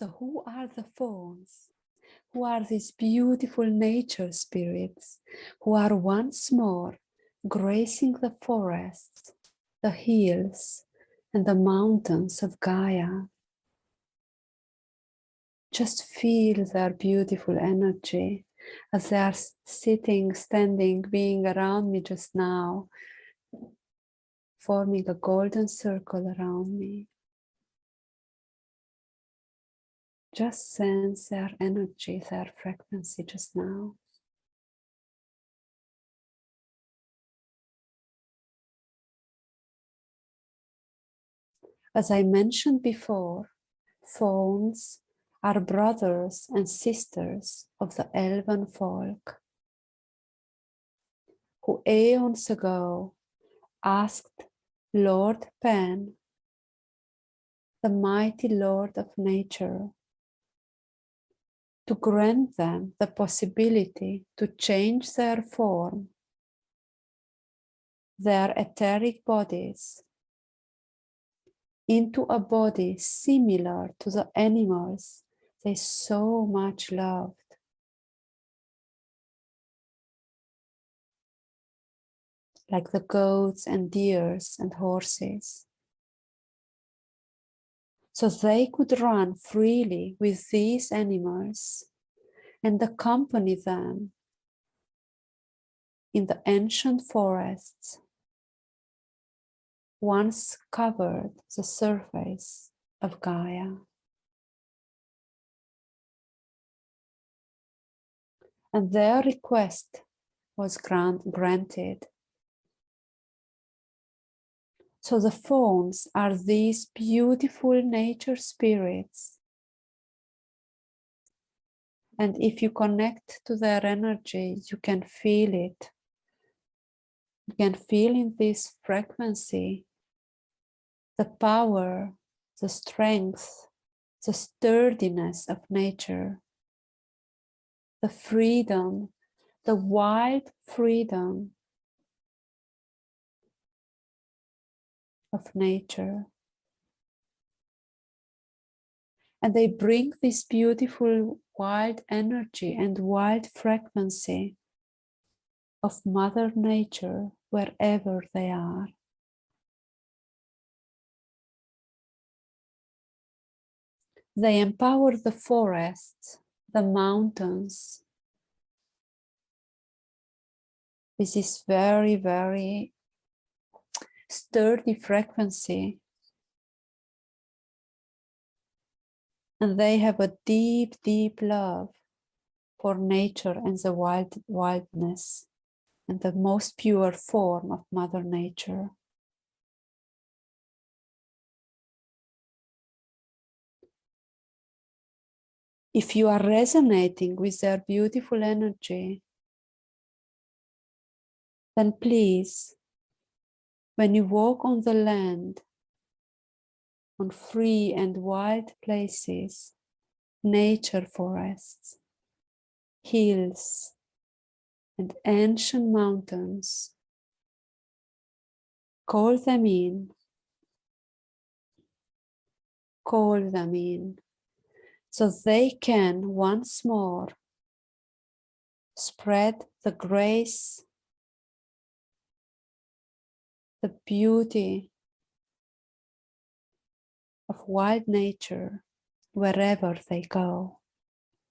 So who are the Fauns? Who are these beautiful nature spirits who are once more gracing the forests, the hills, and the mountains of Gaia? Just feel their beautiful energy as they are sitting, standing, being around me just now, forming a golden circle around me. Just sense their energy, their frequency just now. As I mentioned before, Fauns are brothers and sisters of the Elven Folk, who aeons ago asked Lord Pan, the mighty Lord of Nature, to grant them the possibility to change their form, their etheric bodies, into a body similar to the animals they so much loved. Like the goats and deers and horses. So they could run freely with these animals and accompany them in the ancient forests once covered the surface of Gaia. And their request was granted. So the Fauns are these beautiful nature spirits. And if you connect to their energy, you can feel it. You can feel in this frequency the power, the strength, the sturdiness of nature, the freedom, the wild freedom of nature. And they bring this beautiful wild energy and wild frequency of Mother Nature wherever they are. They empower the forests, the mountains, with this very, very sturdy frequency. And they have a deep, deep love for nature and the wildness and the most pure form of Mother Nature. If you are resonating with their beautiful energy, then please, when you walk on the land, on free and wild places, nature forests, hills, and ancient mountains, call them in, so they can once more spread the grace, the beauty of wild nature wherever they go.